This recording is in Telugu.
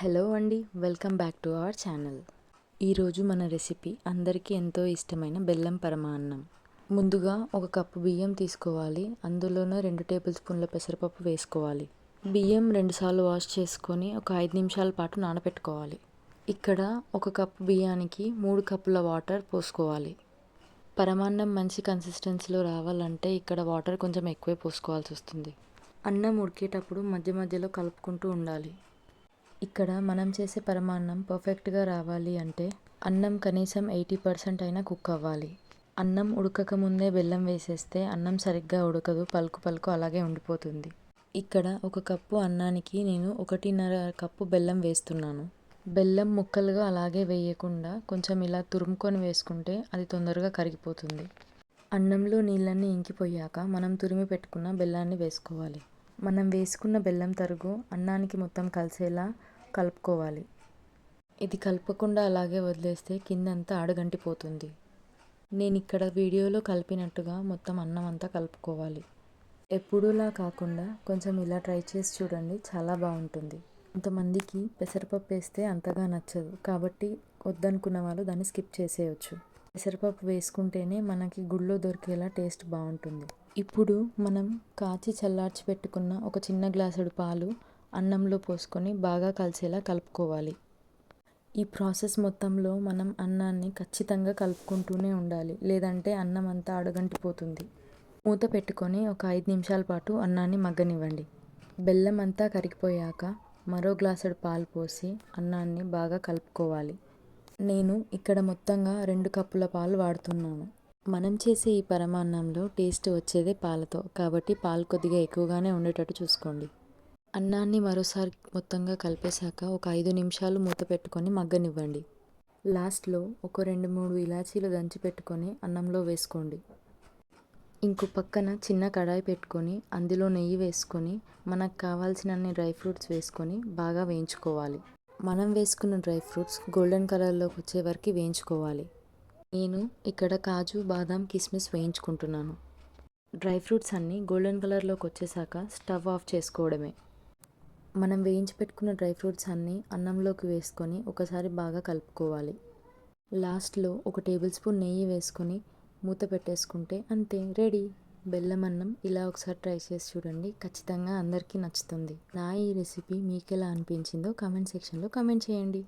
హలో అండి, welcome back to our channel. ఈరోజు మన రెసిపీ అందరికీ ఎంతో ఇష్టమైన బెల్లం పరమాన్నం. ముందుగా ఒక కప్పు బియ్యం తీసుకోవాలి. అందులోనే 2 టేబుల్ స్పూన్ల పెసరపప్పు వేసుకోవాలి. బియ్యం 2 సార్లు వాష్ చేసుకొని ఒక 5 నిమిషాల పాటు నానబెట్టుకోవాలి. ఇక్కడ ఒక కప్పు బియ్యానికి 3 కప్పుల వాటర్ పోసుకోవాలి. పరమాన్నం మంచి కన్సిస్టెన్సీలో రావాలంటే ఇక్కడ వాటర్ కొంచెం ఎక్కువే పోసుకోవాల్సి వస్తుంది. అన్నం ఉడికేటప్పుడు మధ్య మధ్యలో కలుపుకుంటూ ఉండాలి. ఇక్కడ మనం చేసే పరమాన్నం పర్ఫెక్ట్గా రావాలి అంటే అన్నం కనీసం 80% అయినా కుక్ అవ్వాలి. అన్నం ఉడకక ముందే బెల్లం వేసేస్తే అన్నం సరిగ్గా ఉడకదు, పలుకు పలుకు అలాగే ఉండిపోతుంది. ఇక్కడ ఒక కప్పు అన్నానికి నేను 1.5 కప్పు బెల్లం వేస్తున్నాను. బెల్లం ముక్కలుగా అలాగే వేయకుండా కొంచెం ఇలా తురుముకొని వేసుకుంటే అది తొందరగా కరిగిపోతుంది. అన్నంలో నీళ్ళన్నీ ఇంకిపోయాక మనం తురిమి పెట్టుకున్న బెల్లాన్ని వేసుకోవాలి. మనం వేసుకున్న బెల్లం తరుగు అన్నానికి మొత్తం కలిసేలా కలుపుకోవాలి. ఇది కలపకుండా అలాగే వదిలేస్తే కిందంతా అడుగంటిపోతుంది. నేను ఇక్కడ వీడియోలో కలిపినట్టుగా మొత్తం అన్నం అంతా కలుపుకోవాలి. ఎప్పుడూలా కాకుండా కొంచెం ఇలా ట్రై చేసి చూడండి, చాలా బాగుంటుంది. కొంతమందికి పెసరపప్పు వేస్తే అంతగా నచ్చదు, కాబట్టి వద్దనుకున్న వాళ్ళు దాన్ని స్కిప్ చేసేయచ్చు. పెసరపప్పు వేసుకుంటేనే మనకి గుళ్ళో దొరికేలా టేస్ట్ బాగుంటుంది. ఇప్పుడు మనం కాచి చల్లార్చి పెట్టుకున్న ఒక చిన్న గ్లాసుడు పాలు అన్నంలో పోసుకొని బాగా కలిసేలా కలుపుకోవాలి. ఈ ప్రాసెస్ మొత్తంలో మనం అన్నాన్ని ఖచ్చితంగా కలుపుకుంటూనే ఉండాలి, లేదంటే అన్నం అంతా అడుగంటిపోతుంది. మూత పెట్టుకొని ఒక 5 నిమిషాల పాటు అన్నాన్ని మగ్గనివ్వండి. బెల్లం అంతా కరిగిపోయాక మరో గ్లాసుడు పాలు పోసి అన్నాన్ని బాగా కలుపుకోవాలి. నేను ఇక్కడ మొత్తంగా 2 కప్పుల పాలు వాడుతున్నాను. మనం చేసే ఈ పరమాన్నంలో టేస్ట్ వచ్చేదే పాలతో, కాబట్టి పాలు కొద్దిగా ఎక్కువగానే ఉండేటట్టు చూసుకోండి. అన్నాన్ని మరోసారి మొత్తంగా కలిపేశాక ఒక 5 నిమిషాలు మూత పెట్టుకొని మగ్గనివ్వండి. లాస్ట్లో ఒక 2-3 ఇలాచీలు దంచి పెట్టుకొని అన్నంలో వేసుకోండి. ఇంకో పక్కన చిన్న కడాయి పెట్టుకొని అందులో నెయ్యి వేసుకొని మనకు కావాల్సినన్ని డ్రై ఫ్రూట్స్ వేసుకొని బాగా వేయించుకోవాలి. మనం వేసుకున్న డ్రై ఫ్రూట్స్ గోల్డెన్ కలర్లోకి వచ్చే వరకు వేయించుకోవాలి. నేను ఇక్కడ కాజు, బాదాం, కిస్మిస్ వేయించుకుంటున్నాను. డ్రై ఫ్రూట్స్ అన్నీ గోల్డెన్ కలర్లోకి వచ్చేసాక స్టవ్ ఆఫ్ చేసుకోవడమే. మనం వేయించి పెట్టుకున్న డ్రై ఫ్రూట్స్ అన్నీ అన్నంలోకి వేసుకొని ఒకసారి బాగా కలుపుకోవాలి. లాస్ట్లో ఒక టేబుల్ స్పూన్ నెయ్యి వేసుకొని మూత పెట్టేసుకుంటే అంతే, రెడీ. బెల్లం అన్నం ఇలా ఒకసారి ట్రై చేసి చూడండి, ఖచ్చితంగా అందరికీ నచ్చుతుంది. నా ఈ రెసిపీ మీకు ఎలా అనిపించిందో కామెంట్ సెక్షన్లో కామెంట్ చేయండి.